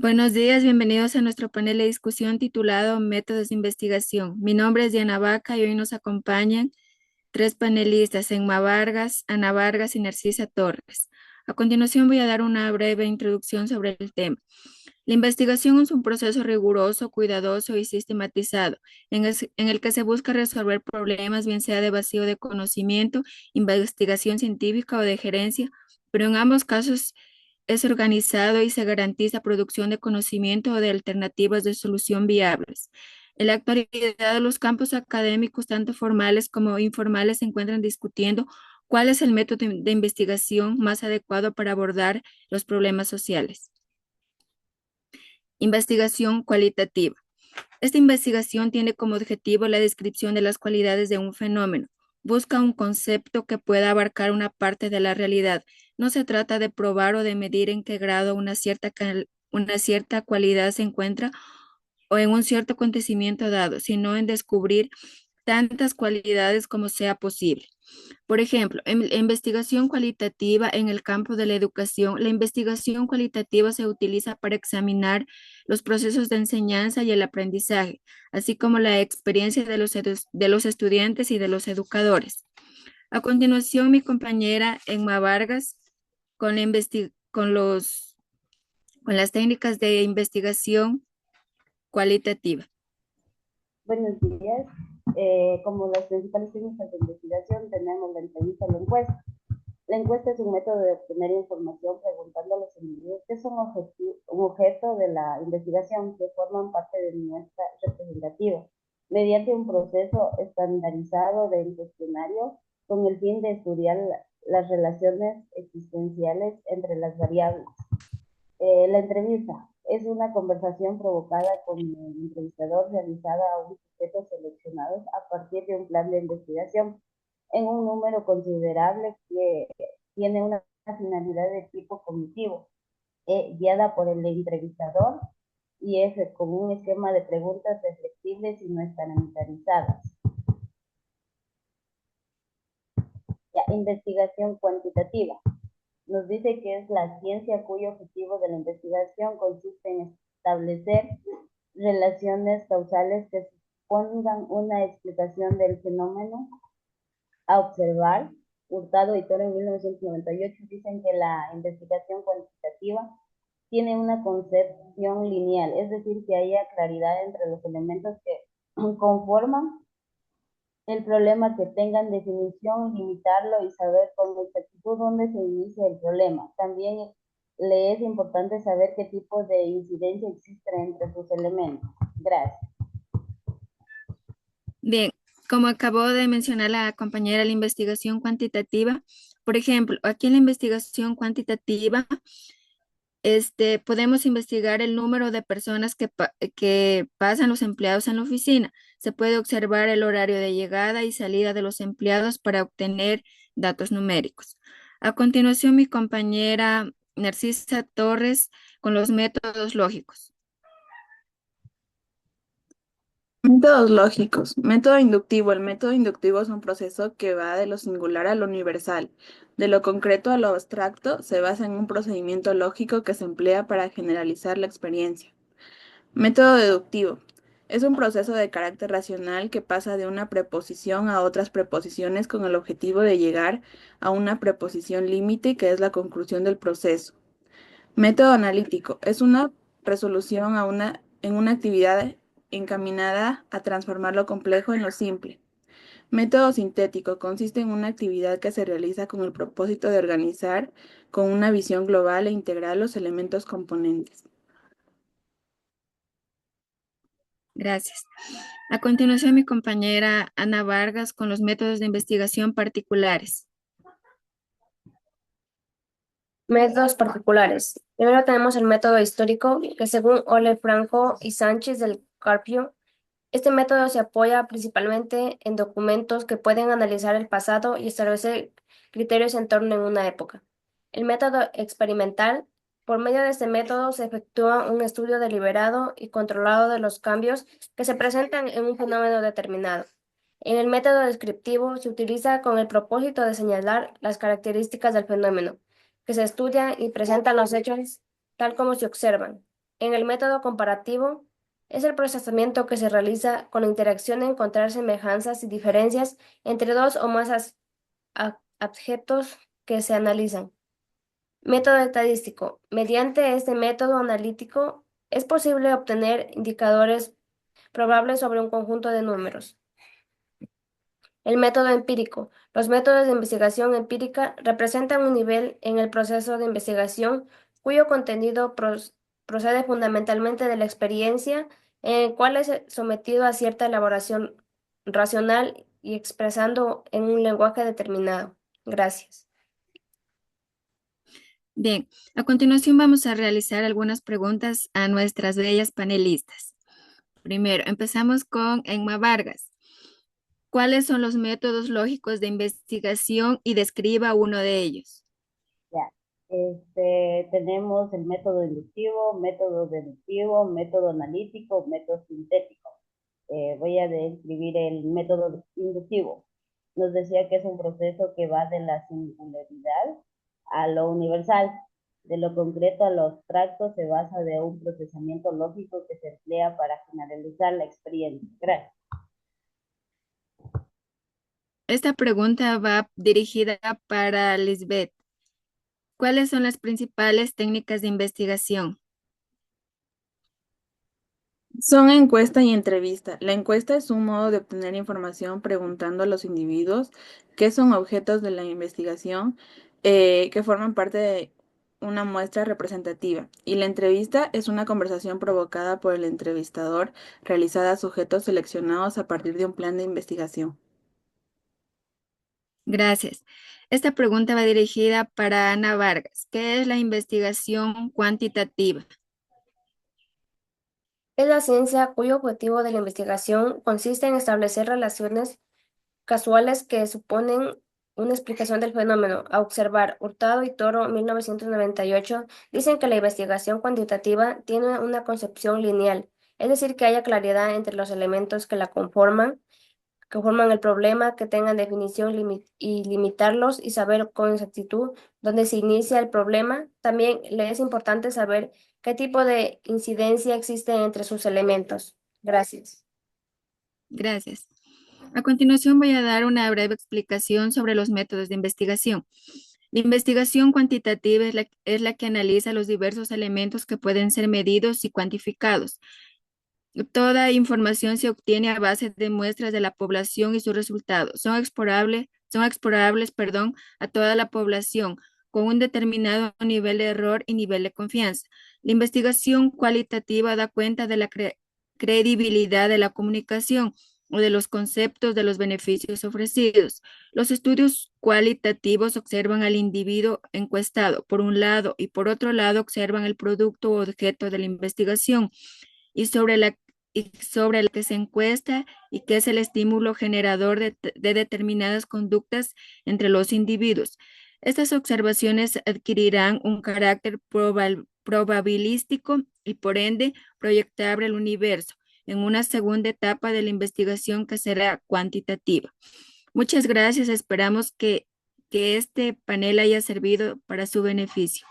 Buenos días, bienvenidos a nuestro panel de discusión titulado Métodos de Investigación. Mi nombre es Diana Vaca y hoy nos acompañan tres panelistas, Emma Vargas, Ana Vargas y Narcisa Torres. A continuación voy a dar una breve introducción sobre el tema. La investigación es un proceso riguroso, cuidadoso y sistematizado, en el que se busca resolver problemas, bien sea de vacío de conocimiento, investigación científica o de gerencia, pero en ambos casos es organizado y se garantiza producción de conocimiento o de alternativas de solución viables. En la actualidad, los campos académicos, tanto formales como informales, se encuentran discutiendo cuál es el método de investigación más adecuado para abordar los problemas sociales. Investigación cualitativa. Esta investigación tiene como objetivo la descripción de las cualidades de un fenómeno. Busca un concepto que pueda abarcar una parte de la realidad. No se trata de probar o de medir en qué grado una cierta cualidad se encuentra o en un cierto acontecimiento dado, sino en descubrir tantas cualidades como sea posible. Por ejemplo, en la investigación cualitativa en el campo de la educación, la investigación cualitativa se utiliza para examinar los procesos de enseñanza y el aprendizaje, así como la experiencia de los estudiantes y de los educadores. A continuación, mi compañera Emma Vargas con, con las técnicas de investigación cualitativa. Buenos días. Como las principales técnicas de investigación tenemos la entrevista y la encuesta. La encuesta es un método de obtener información preguntando a los individuos qué son un objeto de la investigación que forman parte de nuestra representativa, mediante un proceso estandarizado de cuestionario con el fin de estudiar las relaciones existenciales entre las variables. La entrevista es una conversación provocada con el entrevistador realizada a un sujeto seleccionados a partir de un plan de investigación en un número considerable que tiene una finalidad de tipo cognitivo, guiada por el entrevistador y es con un esquema de preguntas reflexibles y no estandarizadas. La investigación cuantitativa nos dice que es la ciencia cuyo objetivo de la investigación consiste en establecer relaciones causales que supongan una explicación del fenómeno a observar. Hurtado y Toro en 1998 dicen que la investigación cuantitativa tiene una concepción lineal, es decir, que haya claridad entre los elementos que conforman el problema, que tengan definición, limitarlo y saber con exactitud dónde se inicia el problema. También le es importante saber qué tipo de incidencia existe entre sus elementos. Gracias. Bien, como acabó de mencionar la compañera, la investigación cuantitativa, por ejemplo, aquí en la investigación cuantitativa, podemos investigar el número de personas que pasan los empleados en la oficina. Se puede observar el horario de llegada y salida de los empleados para obtener datos numéricos. A continuación, mi compañera Narcisa Torres con los métodos lógicos. Métodos lógicos. Método inductivo. El método inductivo es un proceso que va de lo singular a lo universal. De lo concreto a lo abstracto, se basa en un procedimiento lógico que se emplea para generalizar la experiencia. Método deductivo. Es un proceso de carácter racional que pasa de una preposición a otras preposiciones con el objetivo de llegar a una preposición límite que es la conclusión del proceso. Método analítico. Es una resolución en una actividad encaminada a transformar lo complejo en lo simple. Método sintético. Consiste en una actividad que se realiza con el propósito de organizar con una visión global e integral los elementos componentes. Gracias. A continuación, mi compañera Ana Vargas con los métodos de investigación particulares. Métodos particulares. Primero tenemos el método histórico, que según Ole Franco y Sánchez del Carpio, este método se apoya principalmente en documentos que pueden analizar el pasado y establecer criterios en torno a una época. El método experimental. Por medio de este método se efectúa un estudio deliberado y controlado de los cambios que se presentan en un fenómeno determinado. En el método descriptivo se utiliza con el propósito de señalar las características del fenómeno, que se estudian y presentan los hechos tal como se observan. En el método comparativo, es el procesamiento que se realiza con la interacción de encontrar semejanzas y diferencias entre dos o más objetos que se analizan. Método estadístico. Mediante este método analítico es posible obtener indicadores probables sobre un conjunto de números. El método empírico. Los métodos de investigación empírica representan un nivel en el proceso de investigación cuyo contenido procede fundamentalmente de la experiencia, en el cual es sometido a cierta elaboración racional y expresando en un lenguaje determinado. Gracias. Bien, a continuación vamos a realizar algunas preguntas a nuestras bellas panelistas. Primero, empezamos con Emma Vargas. ¿Cuáles son los métodos lógicos de investigación y describa uno de ellos? Ya. Tenemos el método inductivo, método deductivo, método analítico, método sintético. Voy a describir el método inductivo. Nos decía que es un proceso que va de la singularidad a lo universal. De lo concreto a lo abstracto se basa de un procesamiento lógico que se emplea para generalizar la experiencia. Gracias. Esta pregunta va dirigida para Lisbeth. ¿Cuáles son las principales técnicas de investigación? Son encuesta y entrevista. La encuesta es un modo de obtener información preguntando a los individuos qué son objetos de la investigación que forman parte de una muestra representativa. Y la entrevista es una conversación provocada por el entrevistador realizada a sujetos seleccionados a partir de un plan de investigación. Gracias. Esta pregunta va dirigida para Ana Vargas. ¿Qué es la investigación cuantitativa? Es la ciencia cuyo objetivo de la investigación consiste en establecer relaciones casuales que suponen una explicación del fenómeno. A observar, Hurtado y Toro, 1998, dicen que la investigación cuantitativa tiene una concepción lineal, es decir, que haya claridad entre los elementos que forman el problema, que tengan definición y limitarlos y saber con exactitud dónde se inicia el problema. También le es importante saber qué tipo de incidencia existe entre sus elementos. Gracias. Gracias. A continuación voy a dar una breve explicación sobre los métodos de investigación. La investigación cuantitativa es la que analiza los diversos elementos que pueden ser medidos y cuantificados. Toda información se obtiene a base de muestras de la población y sus resultados. Son explorables, a toda la población con un determinado nivel de error y nivel de confianza. La investigación cualitativa da cuenta de la credibilidad de la comunicación o de los conceptos de los beneficios ofrecidos. Los estudios cualitativos observan al individuo encuestado por un lado y por otro lado observan el producto o objeto de la investigación y sobre el que se encuesta y que es el estímulo generador de determinadas conductas entre los individuos. Estas observaciones adquirirán un carácter probabilístico y por ende proyectable al universo en una segunda etapa de la investigación que será cuantitativa. Muchas gracias. Esperamos que este panel haya servido para su beneficio.